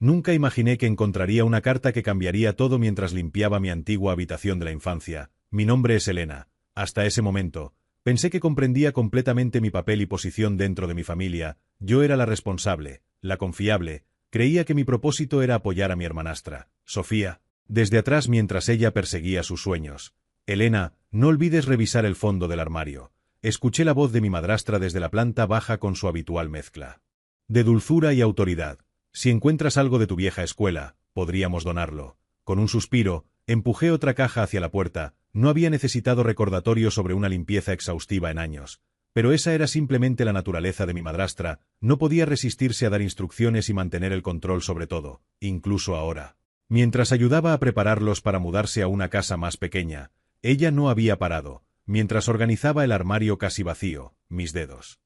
Nunca imaginé que encontraría una carta que cambiaría todo mientras limpiaba mi antigua habitación de la infancia. Mi nombre es Elena. Hasta ese momento, pensé que comprendía completamente mi papel y posición dentro de mi familia. Yo era la responsable, la confiable. Creía que mi propósito era apoyar a mi hermanastra, Sofía, desde atrás mientras ella perseguía sus sueños. Elena, no olvides revisar el fondo del armario. Escuché la voz de mi madrastra desde la planta baja con su habitual mezcla de dulzura y autoridad. Si encuentras algo de tu vieja escuela, podríamos donarlo. Con un suspiro, empujé otra caja hacia la puerta. No había necesitado recordatorio sobre una limpieza exhaustiva en años. Pero esa era simplemente la naturaleza de mi madrastra. No podía resistirse a dar instrucciones y mantener el control sobre todo, incluso ahora. Mientras ayudaba a prepararlos para mudarse a una casa más pequeña, ella no había parado. Mientras organizaba el armario casi vacío, mis dedos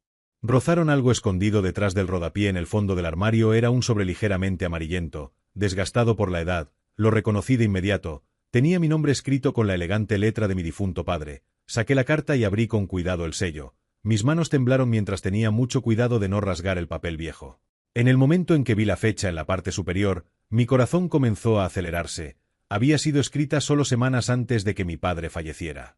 rozaron algo escondido detrás del rodapié en el fondo del armario. Era un sobre ligeramente amarillento, desgastado por la edad. Lo reconocí de inmediato. Tenía mi nombre escrito con la elegante letra de mi difunto padre. Saqué la carta y abrí con cuidado el sello. Mis manos temblaron mientras tenía mucho cuidado de no rasgar el papel viejo. En el momento en que vi la fecha en la parte superior, mi corazón comenzó a acelerarse. Había sido escrita solo semanas antes de que mi padre falleciera.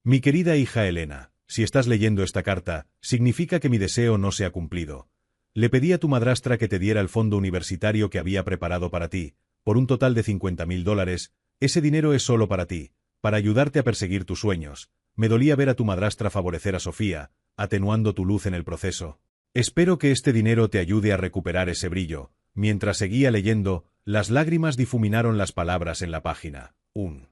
Mi querida hija Elena, si estás leyendo esta carta, significa que mi deseo no se ha cumplido. Le pedí a tu madrastra que te diera el fondo universitario que había preparado para ti, por un total de $50,000. Ese dinero es solo para ti, para ayudarte a perseguir tus sueños. Me dolía ver a tu madrastra favorecer a Sofía, atenuando tu luz en el proceso. Espero que este dinero te ayude a recuperar ese brillo. Mientras seguía leyendo, las lágrimas difuminaron las palabras en la página. ¿Un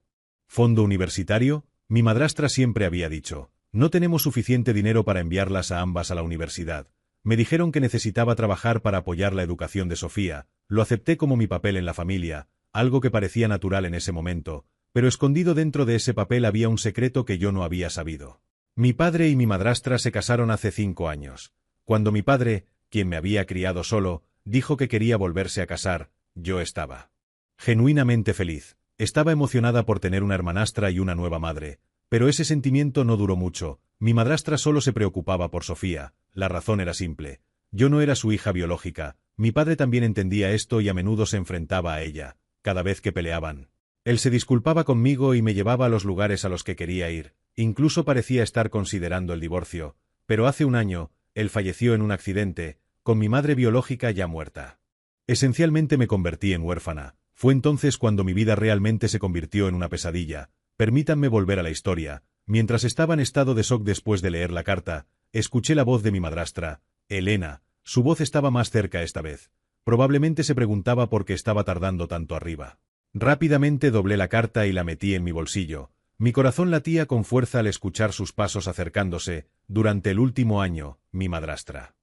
fondo universitario? Mi madrastra siempre había dicho: no tenemos suficiente dinero para enviarlas a ambas a la universidad. Me dijeron que necesitaba trabajar para apoyar la educación de Sofía. Lo acepté como mi papel en la familia, algo que parecía natural en ese momento, pero escondido dentro de ese papel había un secreto que yo no había sabido. Mi padre y mi madrastra se casaron hace 5 años. Cuando mi padre, quien me había criado solo, dijo que quería volverse a casar, yo estaba genuinamente feliz. Estaba emocionada por tener una hermanastra y una nueva madre. Pero ese sentimiento no duró mucho. Mi madrastra solo se preocupaba por Sofía. La razón era simple. Yo no era su hija biológica. Mi padre también entendía esto y a menudo se enfrentaba a ella, cada vez que peleaban. Él se disculpaba conmigo y me llevaba a los lugares a los que quería ir. Incluso parecía estar considerando el divorcio. Pero hace un año, él falleció en un accidente, con mi madre biológica ya muerta. Esencialmente me convertí en huérfana. Fue entonces cuando mi vida realmente se convirtió en una pesadilla. Permítanme volver a la historia. Mientras estaba en estado de shock después de leer la carta, escuché la voz de mi madrastra, Elena. Su voz estaba más cerca esta vez. Probablemente se preguntaba por qué estaba tardando tanto arriba. Rápidamente doblé la carta y la metí en mi bolsillo. Mi corazón latía con fuerza al escuchar sus pasos acercándose. Durante el último año, mi madrastra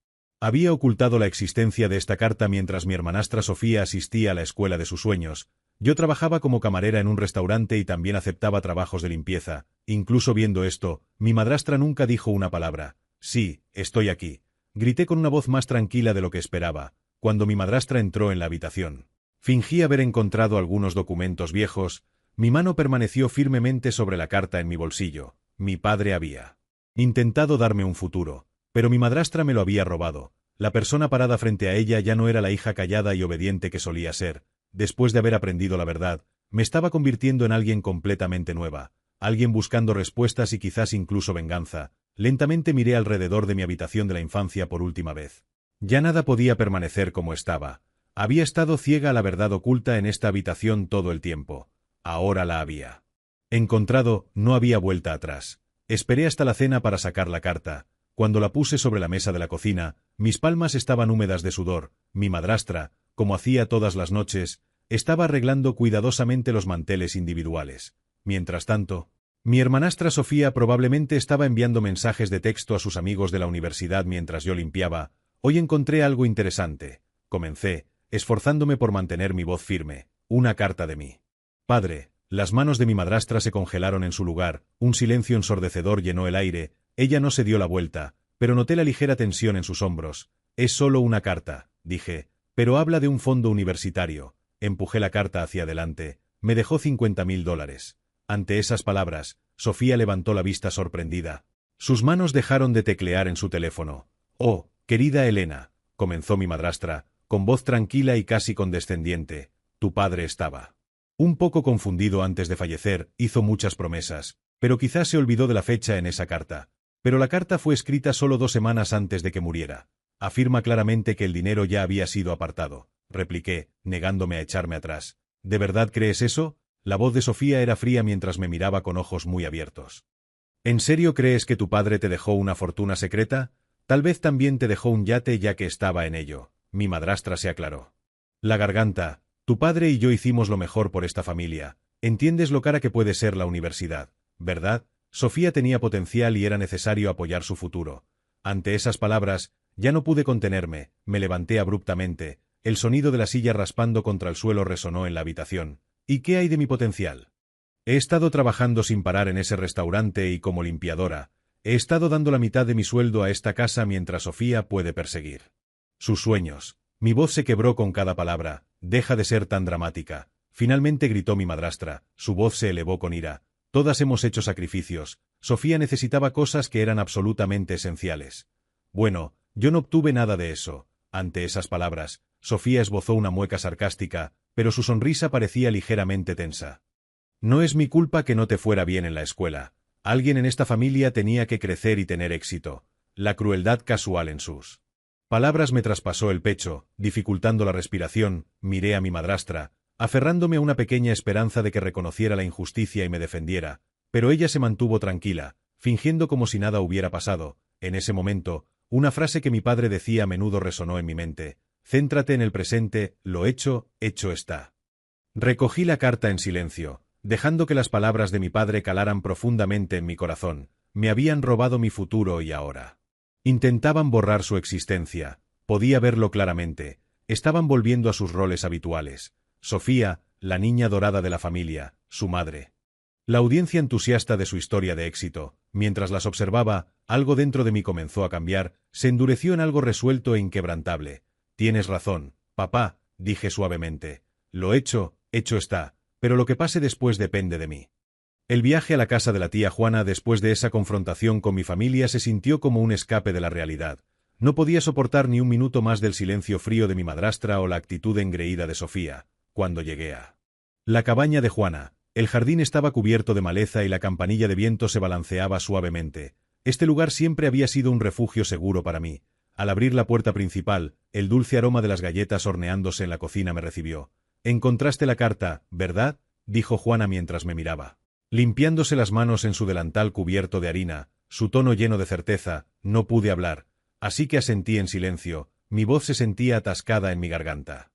había ocultado la existencia de esta carta mientras mi hermanastra Sofía asistía a la escuela de sus sueños. Yo trabajaba como camarera en un restaurante y también aceptaba trabajos de limpieza. Incluso viendo esto, mi madrastra nunca dijo una palabra. Sí, estoy aquí. Grité con una voz más tranquila de lo que esperaba, cuando mi madrastra entró en la habitación. Fingí haber encontrado algunos documentos viejos. Mi mano permaneció firmemente sobre la carta en mi bolsillo. Mi padre había intentado darme un futuro, pero mi madrastra me lo había robado. La persona parada frente a ella ya no era la hija callada y obediente que solía ser. Después de haber aprendido la verdad, me estaba convirtiendo en alguien completamente nueva, alguien buscando respuestas y quizás incluso venganza. Lentamente miré alrededor de mi habitación de la infancia por última vez. Ya nada podía permanecer como estaba. Había estado ciega a la verdad oculta en esta habitación todo el tiempo. Ahora la había encontrado. No había vuelta atrás. Esperé hasta la cena para sacar la carta. Cuando la puse sobre la mesa de la cocina, mis palmas estaban húmedas de sudor. Mi madrastra, como hacía todas las noches, estaba arreglando cuidadosamente los manteles individuales. Mientras tanto, mi hermanastra Sofía probablemente estaba enviando mensajes de texto a sus amigos de la universidad mientras yo limpiaba. Hoy encontré algo interesante. Comencé, esforzándome por mantener mi voz firme. Una carta de mi padre. Las manos de mi madrastra se congelaron en su lugar. Un silencio ensordecedor llenó el aire. Ella no se dio la vuelta, pero noté la ligera tensión en sus hombros. Es solo una carta, dije, pero habla de un fondo universitario. Empujé la carta hacia adelante. Me dejó $50,000. Ante esas palabras, Sofía levantó la vista sorprendida. Sus manos dejaron de teclear en su teléfono. Oh, querida Elena, comenzó mi madrastra, con voz tranquila y casi condescendiente. Tu padre estaba un poco confundido antes de fallecer, hizo muchas promesas, pero quizás se olvidó de la fecha en esa carta. Pero la carta fue escrita solo 2 semanas antes de que muriera. Afirma claramente que el dinero ya había sido apartado, repliqué, negándome a echarme atrás. ¿De verdad crees eso? La voz de Sofía era fría mientras me miraba con ojos muy abiertos. ¿En serio crees que tu padre te dejó una fortuna secreta? Tal vez también te dejó un yate ya que estaba en ello. Mi madrastra se aclaró la garganta. Tu padre y yo hicimos lo mejor por esta familia. Entiendes lo cara que puede ser la universidad, ¿verdad? Sofía tenía potencial y era necesario apoyar su futuro. Ante esas palabras, ya no pude contenerme, me levanté abruptamente, el sonido de la silla raspando contra el suelo resonó en la habitación. ¿Y qué hay de mi potencial? He estado trabajando sin parar en ese restaurante y como limpiadora. He estado dando la mitad de mi sueldo a esta casa mientras Sofía puede perseguir sus sueños. Mi voz se quebró con cada palabra. Deja de ser tan dramática. Finalmente gritó mi madrastra, su voz se elevó con ira. Todas hemos hecho sacrificios. Sofía necesitaba cosas que eran absolutamente esenciales. Bueno, yo no obtuve nada de eso. Ante esas palabras, Sofía esbozó una mueca sarcástica, pero su sonrisa parecía ligeramente tensa. No es mi culpa que no te fuera bien en la escuela. Alguien en esta familia tenía que crecer y tener éxito. La crueldad casual en sus palabras me traspasó el pecho, dificultando la respiración. Miré a mi madrastra, aferrándome a una pequeña esperanza de que reconociera la injusticia y me defendiera, pero ella se mantuvo tranquila, fingiendo como si nada hubiera pasado. En ese momento, una frase que mi padre decía a menudo resonó en mi mente. Céntrate en el presente, lo hecho está. Recogí la carta en silencio, dejando que las palabras de mi padre calaran profundamente en mi corazón. Me habían robado mi futuro y ahora intentaban borrar su existencia. Podía verlo claramente. Estaban volviendo a sus roles habituales. Sofía, la niña dorada de la familia, su madre. La audiencia entusiasta de su historia de éxito. Mientras las observaba, algo dentro de mí comenzó a cambiar, se endureció en algo resuelto e inquebrantable. Tienes razón, papá, dije suavemente. Lo hecho está, pero lo que pase después depende de mí. El viaje a la casa de la tía Juana después de esa confrontación con mi familia se sintió como un escape de la realidad. No podía soportar ni un minuto más del silencio frío de mi madrastra o la actitud engreída de Sofía. Cuando llegué a la cabaña de Juana, el jardín estaba cubierto de maleza y la campanilla de viento se balanceaba suavemente. Este lugar siempre había sido un refugio seguro para mí. Al abrir la puerta principal, el dulce aroma de las galletas horneándose en la cocina me recibió. «Encontraste la carta, ¿verdad?», dijo Juana mientras me miraba, limpiándose las manos en su delantal cubierto de harina, su tono lleno de certeza. No pude hablar, así que asentí en silencio, mi voz se sentía atascada en mi garganta.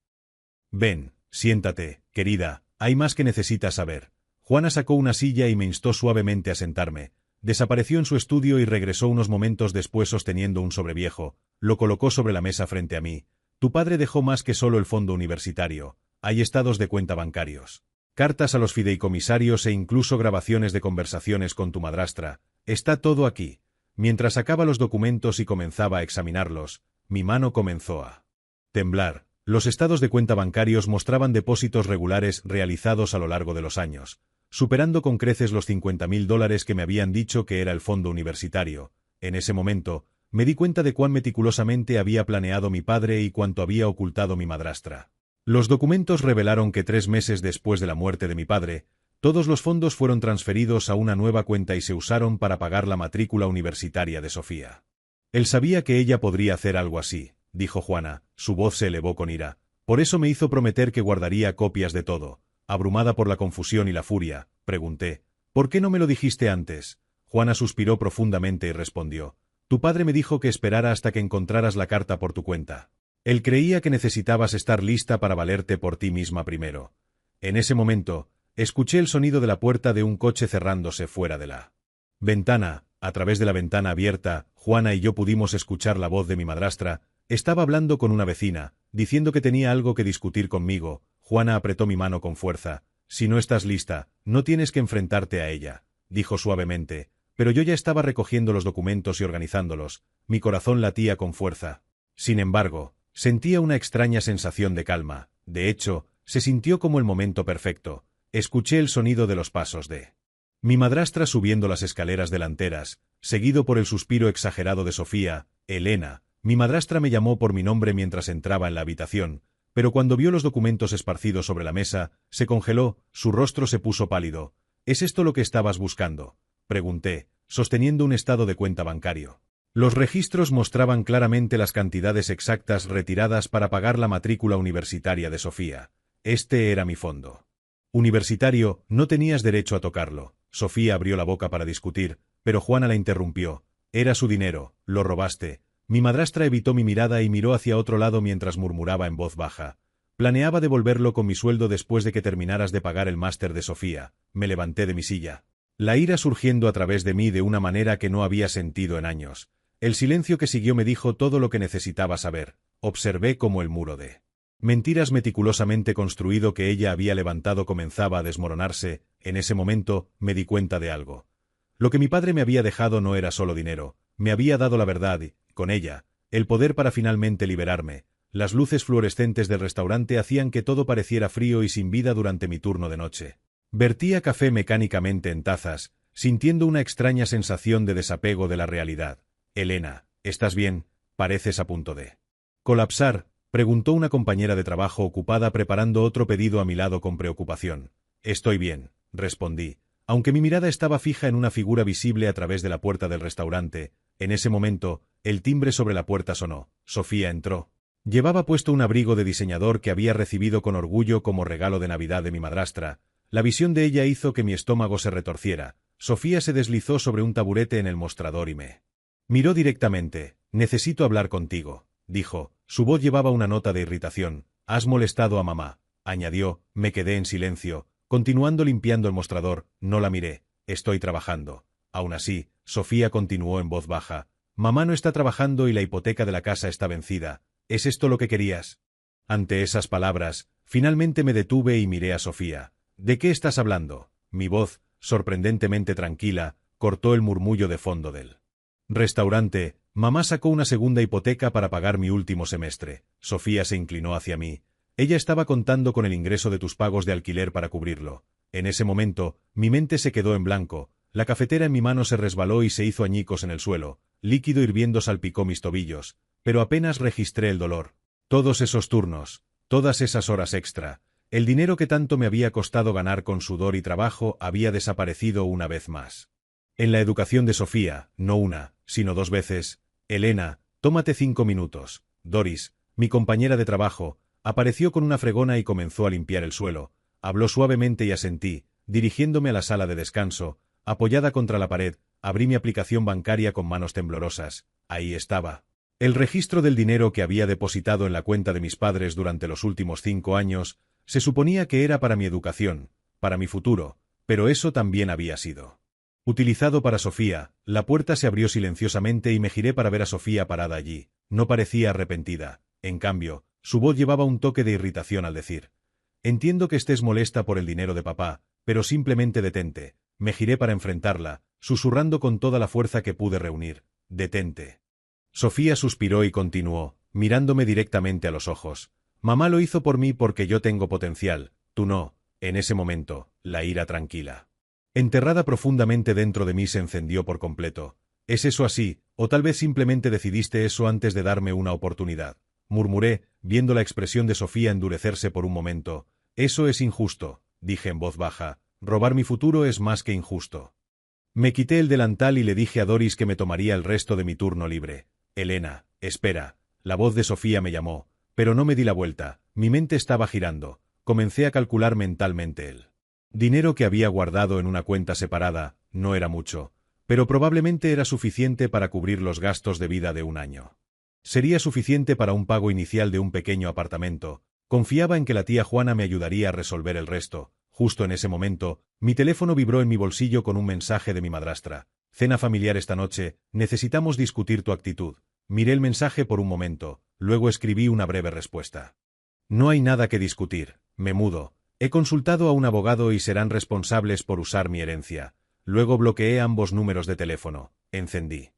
«Ven, siéntate, querida, hay más que necesitas saber». Juana sacó una silla y me instó suavemente a sentarme. Desapareció en su estudio y regresó unos momentos después sosteniendo un sobreviejo, lo colocó sobre la mesa frente a mí. «Tu padre dejó más que solo el fondo universitario. Hay estados de cuenta bancarios, cartas a los fideicomisarios e incluso grabaciones de conversaciones con tu madrastra. Está todo aquí». Mientras sacaba los documentos y comenzaba a examinarlos, mi mano comenzó a temblar. Los estados de cuenta bancarios mostraban depósitos regulares realizados a lo largo de los años, superando con creces los $50.000 que me habían dicho que era el fondo universitario. En ese momento, me di cuenta de cuán meticulosamente había planeado mi padre y cuánto había ocultado mi madrastra. Los documentos revelaron que 3 meses después de la muerte de mi padre, todos los fondos fueron transferidos a una nueva cuenta y se usaron para pagar la matrícula universitaria de Sofía. Él sabía que ella podría hacer algo así, dijo Juana, su voz se elevó con ira. Por eso me hizo prometer que guardaría copias de todo. Abrumada por la confusión y la furia, pregunté, «¿Por qué no me lo dijiste antes?». Juana suspiró profundamente y respondió, «Tu padre me dijo que esperara hasta que encontraras la carta por tu cuenta. Él creía que necesitabas estar lista para valerte por ti misma primero». En ese momento, escuché el sonido de la puerta de un coche cerrándose fuera de la ventana. A través de la ventana abierta, Juana y yo pudimos escuchar la voz de mi madrastra. Estaba hablando con una vecina, diciendo que tenía algo que discutir conmigo. Juana apretó mi mano con fuerza. «Si no estás lista, no tienes que enfrentarte a ella», dijo suavemente, pero yo ya estaba recogiendo los documentos y organizándolos. Mi corazón latía con fuerza. Sin embargo, sentía una extraña sensación de calma. De hecho, se sintió como el momento perfecto. Escuché el sonido de los pasos de mi madrastra subiendo las escaleras delanteras, seguido por el suspiro exagerado de Sofía. «Elena», Mi madrastra me llamó por mi nombre mientras entraba en la habitación, pero cuando vio los documentos esparcidos sobre la mesa, se congeló, su rostro se puso pálido. ¿Es esto lo que estabas buscando?, pregunté, sosteniendo un estado de cuenta bancario. Los registros mostraban claramente las cantidades exactas retiradas para pagar la matrícula universitaria de Sofía. Este era mi fondo. Universitario, no tenías derecho a tocarlo. Sofía abrió la boca para discutir, pero Juana la interrumpió. Era su dinero, lo robaste. Mi madrastra evitó mi mirada y miró hacia otro lado mientras murmuraba en voz baja. Planeaba devolverlo con mi sueldo después de que terminaras de pagar el máster de Sofía. Me levanté de mi silla. La ira surgiendo a través de mí de una manera que no había sentido en años. El silencio que siguió me dijo todo lo que necesitaba saber. Observé cómo el muro de mentiras meticulosamente construido que ella había levantado comenzaba a desmoronarse. En ese momento, me di cuenta de algo. Lo que mi padre me había dejado no era solo dinero, me había dado la verdad y, con ella, el poder para finalmente liberarme. Las luces fluorescentes del restaurante hacían que todo pareciera frío y sin vida durante mi turno de noche. Vertía café mecánicamente en tazas, sintiendo una extraña sensación de desapego de la realidad. Elena, ¿estás bien? Pareces a punto de colapsar, preguntó una compañera de trabajo ocupada preparando otro pedido a mi lado con preocupación. Estoy bien, respondí, aunque mi mirada estaba fija en una figura visible a través de la puerta del restaurante. En ese momento, el timbre sobre la puerta sonó. Sofía entró. Llevaba puesto un abrigo de diseñador que había recibido con orgullo como regalo de Navidad de mi madrastra. La visión de ella hizo que mi estómago se retorciera. Sofía se deslizó sobre un taburete en el mostrador y me miró directamente. Necesito hablar contigo, dijo. Su voz llevaba una nota de irritación. Has molestado a mamá, añadió. Me quedé en silencio, continuando limpiando el mostrador. No la miré. Estoy trabajando. Aún así, Sofía continuó en voz baja. Mamá no está trabajando y la hipoteca de la casa está vencida. ¿Es esto lo que querías? Ante esas palabras, finalmente me detuve y miré a Sofía. ¿De qué estás hablando? Mi voz, sorprendentemente tranquila, cortó el murmullo de fondo del restaurante. Mamá sacó una segunda hipoteca para pagar mi último semestre. Sofía se inclinó hacia mí. Ella estaba contando con el ingreso de tus pagos de alquiler para cubrirlo. En ese momento, mi mente se quedó en blanco. La cafetera en mi mano se resbaló y se hizo añicos en el suelo. Líquido hirviendo salpicó mis tobillos, pero apenas registré el dolor. Todos esos turnos, todas esas horas extra, el dinero que tanto me había costado ganar con sudor y trabajo había desaparecido una vez más. En la educación de Sofía, no una, sino 2 veces. Elena, tómate 5 minutos. Doris, mi compañera de trabajo, apareció con una fregona y comenzó a limpiar el suelo. Habló suavemente y asentí, dirigiéndome a la sala de descanso. Apoyada contra la pared, abrí mi aplicación bancaria con manos temblorosas. Ahí estaba. El registro del dinero que había depositado en la cuenta de mis padres durante los últimos 5 años, se suponía que era para mi educación, para mi futuro, pero eso también había sido utilizado para Sofía. La puerta se abrió silenciosamente y me giré para ver a Sofía parada allí. No parecía arrepentida. En cambio, su voz llevaba un toque de irritación al decir: entiendo que estés molesta por el dinero de papá, pero simplemente detente. Me giré para enfrentarla, susurrando con toda la fuerza que pude reunir. Detente. Sofía suspiró y continuó, mirándome directamente a los ojos. Mamá lo hizo por mí porque yo tengo potencial, tú no. En ese momento, la ira tranquila, enterrada profundamente dentro de mí, se encendió por completo. ¿Es eso así, o tal vez simplemente decidiste eso antes de darme una oportunidad? Murmuré, viendo la expresión de Sofía endurecerse por un momento. Eso es injusto, dije en voz baja. Robar mi futuro es más que injusto. Me quité el delantal y le dije a Doris que me tomaría el resto de mi turno libre. Elena, espera. La voz de Sofía me llamó, pero no me di la vuelta. Mi mente estaba girando. Comencé a calcular mentalmente el dinero que había guardado en una cuenta separada. No era mucho, pero probablemente era suficiente para cubrir los gastos de vida de un año. Sería suficiente para un pago inicial de un pequeño apartamento. Confiaba en que la tía Juana me ayudaría a resolver el resto. Justo en ese momento, mi teléfono vibró en mi bolsillo con un mensaje de mi madrastra. Cena familiar esta noche, necesitamos discutir tu actitud. Miré el mensaje por un momento, luego escribí una breve respuesta. No hay nada que discutir, me mudo. He consultado a un abogado y serán responsables por usar mi herencia. Luego bloqueé ambos números de teléfono. Encendí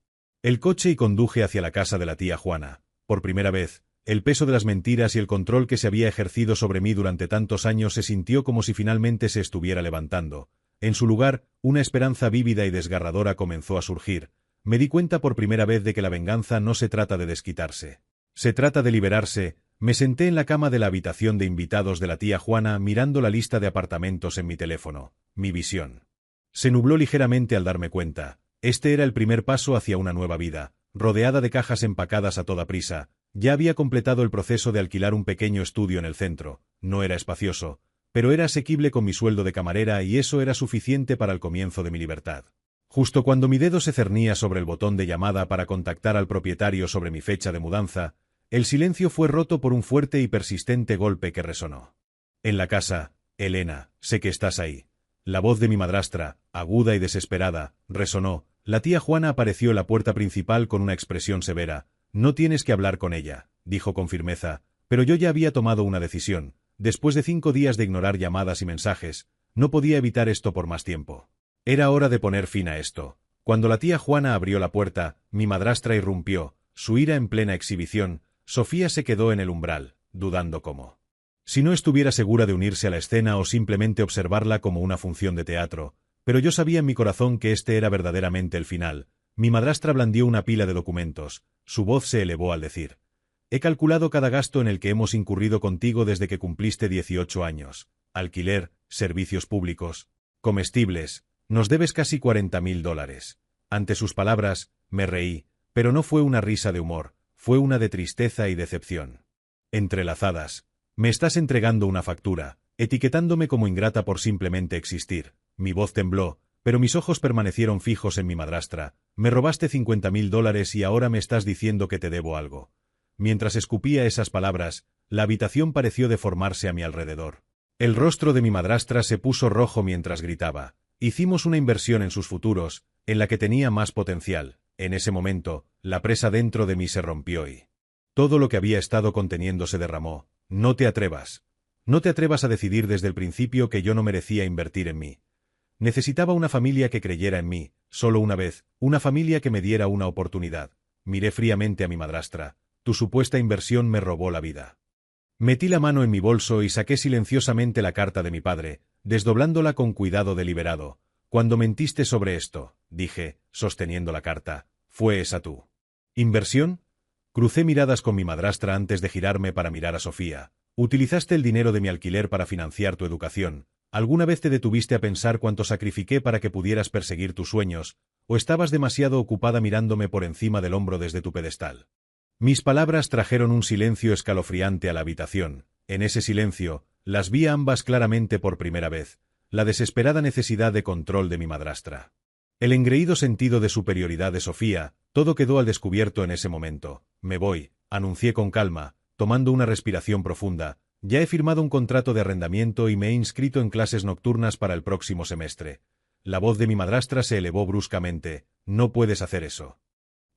el coche y conduje hacia la casa de la tía Juana. Por primera vez, el peso de las mentiras y el control que se había ejercido sobre mí durante tantos años se sintió como si finalmente se estuviera levantando. En su lugar, una esperanza vívida y desgarradora comenzó a surgir. me di cuenta por primera vez de que la venganza no se trata de desquitarse. Se trata de liberarse. Me senté en la cama de la habitación de invitados de la tía Juana mirando la lista de apartamentos en mi teléfono. Mi visión se nubló ligeramente al darme cuenta. Este era el primer paso hacia una nueva vida, rodeada de cajas empacadas a toda prisa. Ya había completado el proceso de alquilar un pequeño estudio en el centro. No era espacioso, pero era asequible con mi sueldo de camarera y eso era suficiente para el comienzo de mi libertad. Justo cuando mi dedo se cernía sobre el botón de llamada para contactar al propietario sobre mi fecha de mudanza, el silencio fue roto por un fuerte y persistente golpe que resonó. En la casa, Elena, sé que estás ahí. La voz de mi madrastra, aguda y desesperada, resonó. La tía Juana apareció en la puerta principal con una expresión severa. No tienes que hablar con ella, dijo con firmeza, pero yo ya había tomado una decisión. Después de 5 días de ignorar llamadas y mensajes, no podía evitar esto por más tiempo. Era hora de poner fin a esto. Cuando la tía Juana abrió la puerta, mi madrastra irrumpió, su ira en plena exhibición. Sofía se quedó en el umbral, dudando cómo. Si no estuviera segura de unirse a la escena o simplemente observarla como una función de teatro, pero yo sabía en mi corazón que este era verdaderamente el final. Mi madrastra blandió una pila de documentos, su voz se elevó al decir: he calculado cada gasto en el que hemos incurrido contigo desde que cumpliste 18 años. Alquiler, servicios públicos, comestibles, nos debes casi $40.000. Ante sus palabras, me reí, pero no fue una risa de humor, fue una de tristeza y decepción. Entrelazadas. Me estás entregando una factura, etiquetándome como ingrata por simplemente existir. Mi voz tembló, pero mis ojos permanecieron fijos en mi madrastra. Me robaste $50.000 y ahora me estás diciendo que te debo algo. Mientras escupía esas palabras, la habitación pareció deformarse a mi alrededor. El rostro de mi madrastra se puso rojo mientras gritaba. Hicimos una inversión en sus futuros, en la que tenía más potencial. En ese momento, la presa dentro de mí se rompió y todo lo que había estado conteniendo se derramó. No te atrevas. No te atrevas a decidir desde el principio que yo no merecía invertir en mí. Necesitaba una familia que creyera en mí, solo una vez, una familia que me diera una oportunidad. Miré fríamente a mi madrastra. Tu supuesta inversión me robó la vida. Metí la mano en mi bolso y saqué silenciosamente la carta de mi padre, desdoblándola con cuidado deliberado. Cuando mentiste sobre esto, dije, sosteniendo la carta, ¿fue esa tu inversión? Crucé miradas con mi madrastra antes de girarme para mirar a Sofía. Utilizaste el dinero de mi alquiler para financiar tu educación. ¿Alguna vez te detuviste a pensar cuánto sacrifiqué para que pudieras perseguir tus sueños? ¿O estabas demasiado ocupada mirándome por encima del hombro desde tu pedestal? Mis palabras trajeron un silencio escalofriante a la habitación. En ese silencio, las vi a ambas claramente por primera vez. La desesperada necesidad de control de mi madrastra. El engreído sentido de superioridad de Sofía, todo quedó al descubierto en ese momento. Me voy, anuncié con calma, tomando una respiración profunda. Ya he firmado un contrato de arrendamiento y me he inscrito en clases nocturnas para el próximo semestre. La voz de mi madrastra se elevó bruscamente. No puedes hacer eso.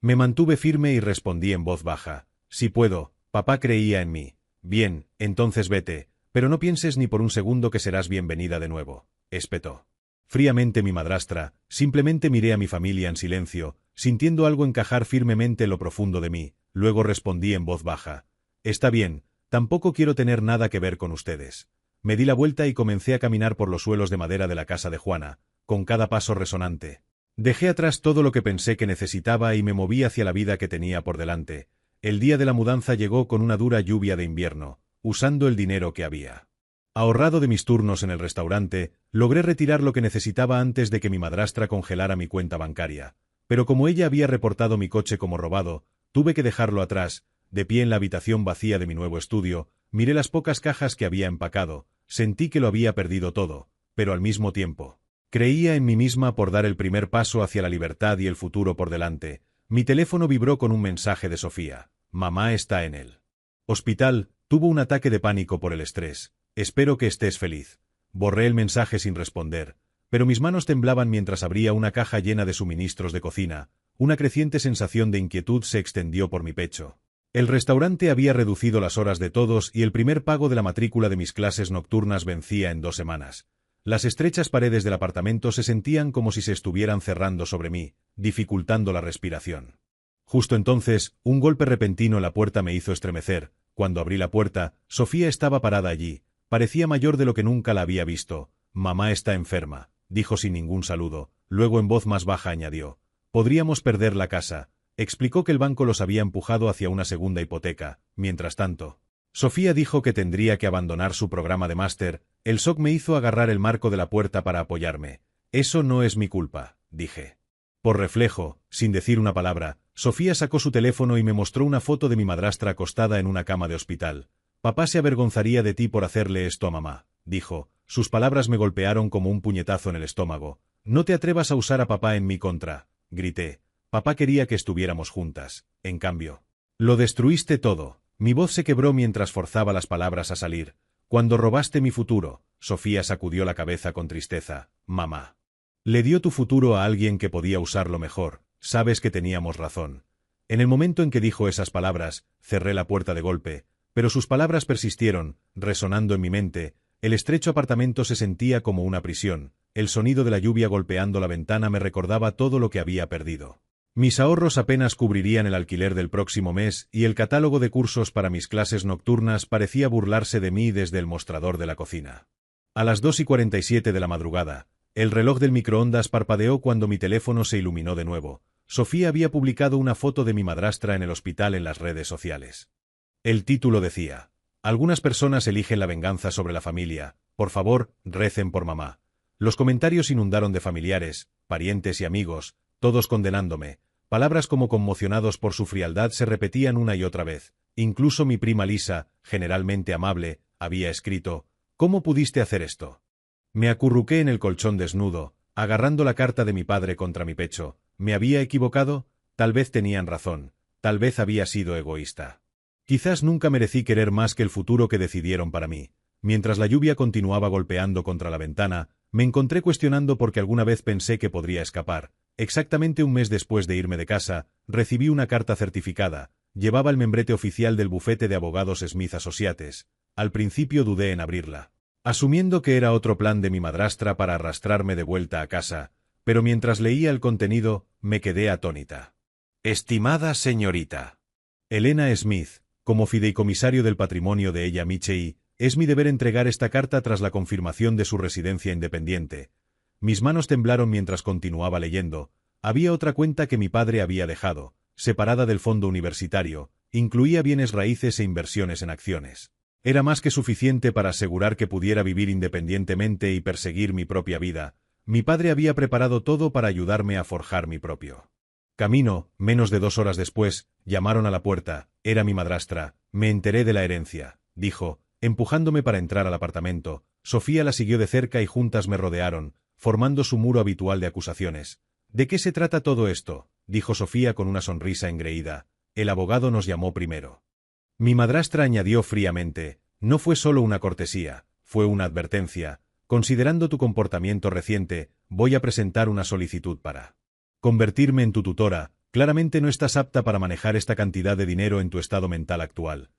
Me mantuve firme y respondí en voz baja. Sí puedo, papá creía en mí. Bien, entonces vete, pero no pienses ni por un segundo que serás bienvenida de nuevo. Espetó. Fríamente mi madrastra, simplemente miré a mi familia en silencio, sintiendo algo encajar firmemente en lo profundo de mí. Luego respondí en voz baja. Está bien, tampoco quiero tener nada que ver con ustedes. Me di la vuelta y comencé a caminar por los suelos de madera de la casa de Juana, con cada paso resonante. Dejé atrás todo lo que pensé que necesitaba y me moví hacia la vida que tenía por delante. El día de la mudanza llegó con una dura lluvia de invierno, usando el dinero que había ahorrado de mis turnos en el restaurante, logré retirar lo que necesitaba antes de que mi madrastra congelara mi cuenta bancaria. Pero como ella había reportado mi coche como robado, tuve que dejarlo atrás. De pie en la habitación vacía de mi nuevo estudio, miré las pocas cajas que había empacado, sentí que lo había perdido todo, pero al mismo tiempo creía en mí misma por dar el primer paso hacia la libertad y el futuro por delante. Mi teléfono vibró con un mensaje de Sofía. Mamá está en el hospital, tuvo un ataque de pánico por el estrés. Espero que estés feliz. Borré el mensaje sin responder, pero mis manos temblaban mientras abría una caja llena de suministros de cocina. Una creciente sensación de inquietud se extendió por mi pecho. El restaurante había reducido las horas de todos y el primer pago de la matrícula de mis clases nocturnas vencía en 2 semanas. Las estrechas paredes del apartamento se sentían como si se estuvieran cerrando sobre mí, dificultando la respiración. Justo entonces, un golpe repentino en la puerta me hizo estremecer. Cuando abrí la puerta, Sofía estaba parada allí. Parecía mayor de lo que nunca la había visto. Mamá está enferma, dijo sin ningún saludo. Luego en voz más baja añadió. Podríamos perder la casa. Explicó que el banco los había empujado hacia una segunda hipoteca. Mientras tanto, Sofía dijo que tendría que abandonar su programa de máster. El shock me hizo agarrar el marco de la puerta para apoyarme. Eso no es mi culpa, dije. Por reflejo, sin decir una palabra, Sofía sacó su teléfono y me mostró una foto de mi madrastra acostada en una cama de hospital. Papá se avergonzaría de ti por hacerle esto a mamá, dijo. Sus palabras me golpearon como un puñetazo en el estómago. No te atrevas a usar a papá en mi contra, grité. Papá quería que estuviéramos juntas. En cambio, lo destruiste todo. Mi voz se quebró mientras forzaba las palabras a salir. Cuando robaste mi futuro, Sofía sacudió la cabeza con tristeza. Mamá. Le dio tu futuro a alguien que podía usarlo mejor. Sabes que teníamos razón. En el momento en que dijo esas palabras, cerré la puerta de golpe, pero sus palabras persistieron, resonando en mi mente. El estrecho apartamento se sentía como una prisión. El sonido de la lluvia golpeando la ventana me recordaba todo lo que había perdido. Mis ahorros apenas cubrirían el alquiler del próximo mes y el catálogo de cursos para mis clases nocturnas parecía burlarse de mí desde el mostrador de la cocina. A las 2:47 de la madrugada, el reloj del microondas parpadeó cuando mi teléfono se iluminó de nuevo. Sofía había publicado una foto de mi madrastra en el hospital en las redes sociales. El título decía: algunas personas eligen la venganza sobre la familia. Por favor, recen por mamá. Los comentarios inundaron de familiares, parientes y amigos, todos condenándome. Palabras como conmocionados por su frialdad se repetían una y otra vez. Incluso mi prima Lisa, generalmente amable, había escrito: ¿cómo pudiste hacer esto? Me acurruqué en el colchón desnudo, agarrando la carta de mi padre contra mi pecho. ¿Me había equivocado? Tal vez tenían razón. Tal vez había sido egoísta. Quizás nunca merecí querer más que el futuro que decidieron para mí. Mientras la lluvia continuaba golpeando contra la ventana, me encontré cuestionando por qué alguna vez pensé que podría escapar. Exactamente un mes después de irme de casa, recibí una carta certificada. Llevaba el membrete oficial del bufete de abogados Smith Associates. Al principio dudé en abrirla, asumiendo que era otro plan de mi madrastra para arrastrarme de vuelta a casa, pero mientras leía el contenido, me quedé atónita. Estimada señorita Elena Smith, como fideicomisario del patrimonio de ella Michei, es mi deber entregar esta carta tras la confirmación de su residencia independiente. Mis manos temblaron mientras continuaba leyendo. Había otra cuenta que mi padre había dejado, separada del fondo universitario, incluía bienes raíces e inversiones en acciones. Era más que suficiente para asegurar que pudiera vivir independientemente y perseguir mi propia vida. Mi padre había preparado todo para ayudarme a forjar mi propio camino. Menos de 2 horas después, llamaron a la puerta. Era mi madrastra. Me enteré de la herencia, dijo, empujándome para entrar al apartamento. Sofía la siguió de cerca y juntas me rodearon, formando su muro habitual de acusaciones. ¿De qué se trata todo esto?, dijo Sofía con una sonrisa engreída. El abogado nos llamó primero. Mi madrastra añadió fríamente: no fue solo una cortesía, fue una advertencia. Considerando tu comportamiento reciente, voy a presentar una solicitud para convertirme en tu tutora. Claramente no estás apta para manejar esta cantidad de dinero en tu estado mental actual.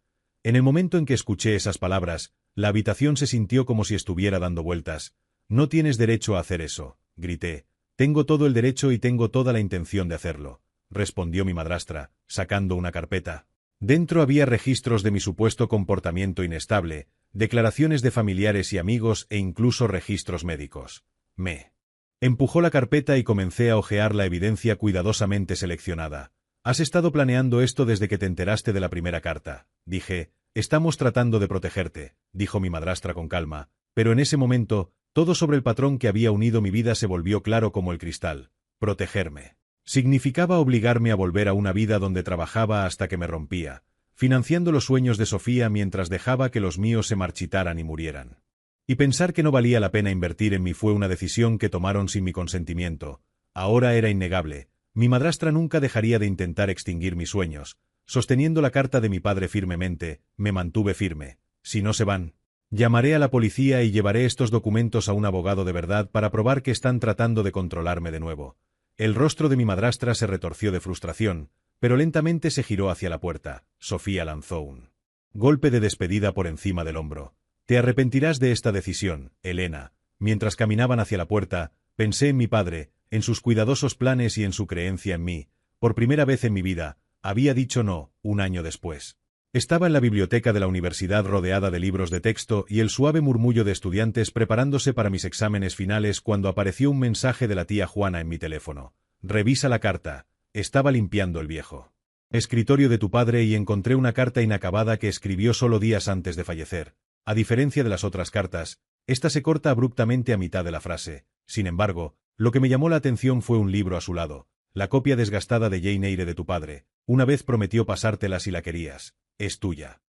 En el momento en que escuché esas palabras, la habitación se sintió como si estuviera dando vueltas. No tienes derecho a hacer eso, grité. Tengo todo el derecho y tengo toda la intención de hacerlo, respondió mi madrastra, sacando una carpeta. Dentro había registros de mi supuesto comportamiento inestable, declaraciones de familiares y amigos e incluso registros médicos. Me empujó la carpeta y comencé a hojear la evidencia cuidadosamente seleccionada. Has estado planeando esto desde que te enteraste de la primera carta, dije. Estamos tratando de protegerte, dijo mi madrastra con calma, pero en ese momento, todo sobre el patrón que había unido mi vida se volvió claro como el cristal. Protegerme significaba obligarme a volver a una vida donde trabajaba hasta que me rompía, financiando los sueños de Sofía mientras dejaba que los míos se marchitaran y murieran. Y pensar que no valía la pena invertir en mí fue una decisión que tomaron sin mi consentimiento. Ahora era innegable. Mi madrastra nunca dejaría de intentar extinguir mis sueños. Sosteniendo la carta de mi padre firmemente, me mantuve firme. Si no se van, llamaré a la policía y llevaré estos documentos a un abogado de verdad para probar que están tratando de controlarme de nuevo. El rostro de mi madrastra se retorció de frustración, pero lentamente se giró hacia la puerta. Sofía lanzó un golpe de despedida por encima del hombro. Te arrepentirás de esta decisión, Elena. Mientras caminaban hacia la puerta, pensé en mi padre, en sus cuidadosos planes y en su creencia en mí. Por primera vez en mi vida, había dicho no. Un año después, estaba en la biblioteca de la universidad rodeada de libros de texto y el suave murmullo de estudiantes preparándose para mis exámenes finales cuando apareció un mensaje de la tía Juana en mi teléfono. Revisa la carta. Estaba limpiando el viejo escritorio de tu padre y encontré una carta inacabada que escribió solo días antes de fallecer. A diferencia de las otras cartas, esta se corta abruptamente a mitad de la frase. Sin embargo, lo que me llamó la atención fue un libro a su lado, la copia desgastada de Jane Eyre de tu padre. Una vez prometió pasártela si la querías. Es tuya.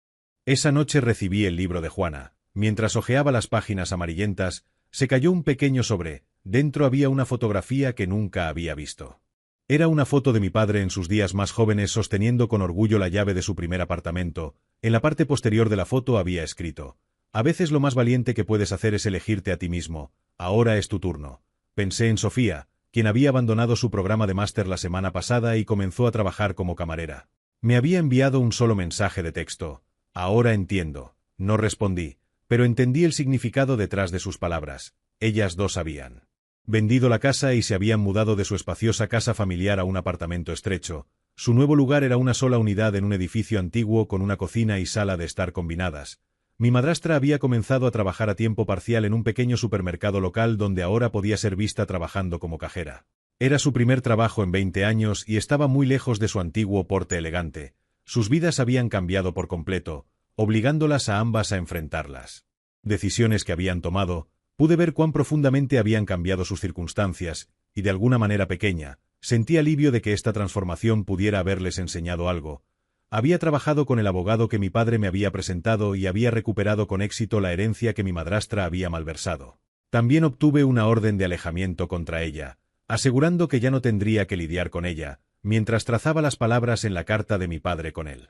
Esa noche recibí el libro de Juana. Mientras hojeaba las páginas amarillentas, se cayó un pequeño sobre. Dentro había una fotografía que nunca había visto. Era una foto de mi padre en sus días más jóvenes sosteniendo con orgullo la llave de su primer apartamento. En la parte posterior de la foto había escrito: a veces lo más valiente que puedes hacer es elegirte a ti mismo. Ahora es tu turno. Pensé en Sofía, quien había abandonado su programa de máster la semana pasada y comenzó a trabajar como camarera. Me había enviado un solo mensaje de texto. Ahora entiendo. No respondí, pero entendí el significado detrás de sus palabras. Ellas dos habían vendido la casa y se habían mudado de su espaciosa casa familiar a un apartamento estrecho. Su nuevo lugar era una sola unidad en un edificio antiguo con una cocina y sala de estar combinadas. Mi madrastra había comenzado a trabajar a tiempo parcial en un pequeño supermercado local donde ahora podía ser vista trabajando como cajera. Era su primer trabajo en 20 años y estaba muy lejos de su antiguo porte elegante. Sus vidas habían cambiado por completo, obligándolas a ambas a enfrentarlas decisiones que habían tomado. Pude ver cuán profundamente habían cambiado sus circunstancias, y de alguna manera pequeña, sentí alivio de que esta transformación pudiera haberles enseñado algo. Había trabajado con el abogado que mi padre me había presentado y había recuperado con éxito la herencia que mi madrastra había malversado. También obtuve una orden de alejamiento contra ella, asegurando que ya no tendría que lidiar con ella, mientras trazaba las palabras en la carta de mi padre con él.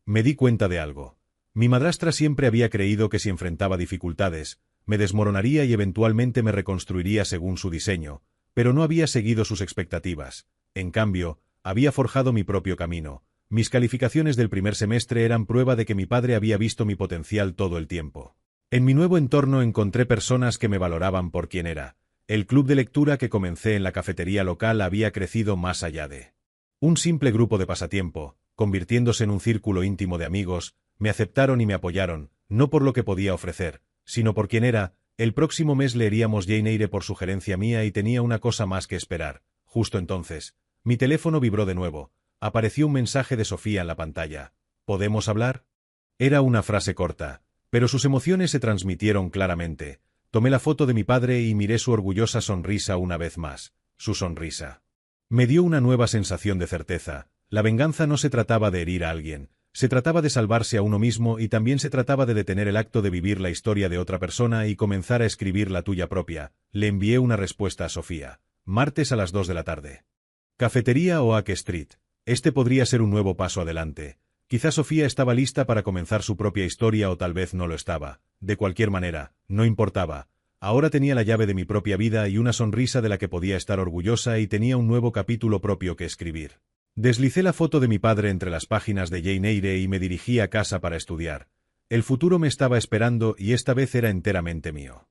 Me di cuenta de algo. Mi madrastra siempre había creído que si enfrentaba dificultades, me desmoronaría y eventualmente me reconstruiría según su diseño, pero no había seguido sus expectativas. En cambio, había forjado mi propio camino. Mis calificaciones del primer semestre eran prueba de que mi padre había visto mi potencial todo el tiempo. En mi nuevo entorno encontré personas que me valoraban por quien era. El club de lectura que comencé en la cafetería local había crecido más allá de un simple grupo de pasatiempo, convirtiéndose en un círculo íntimo de amigos. Me aceptaron y me apoyaron, no por lo que podía ofrecer, sino por quien era. El próximo mes leeríamos Jane Eyre por sugerencia mía y tenía una cosa más que esperar. Justo entonces, mi teléfono vibró de nuevo. Apareció un mensaje de Sofía en la pantalla. ¿Podemos hablar? Era una frase corta, pero sus emociones se transmitieron claramente. Tomé la foto de mi padre y miré su orgullosa sonrisa una vez más. Su sonrisa me dio una nueva sensación de certeza. La venganza no se trataba de herir a alguien. Se trataba de salvarse a uno mismo y también se trataba de detener el acto de vivir la historia de otra persona y comenzar a escribir la tuya propia. Le envié una respuesta a Sofía. Martes a las 2 de la tarde. Cafetería Oak Street. Este podría ser un nuevo paso adelante. Quizá Sofía estaba lista para comenzar su propia historia o tal vez no lo estaba. De cualquier manera, no importaba. Ahora tenía la llave de mi propia vida y una sonrisa de la que podía estar orgullosa y tenía un nuevo capítulo propio que escribir. Deslicé la foto de mi padre entre las páginas de Jane Eyre y me dirigí a casa para estudiar. El futuro me estaba esperando y esta vez era enteramente mío.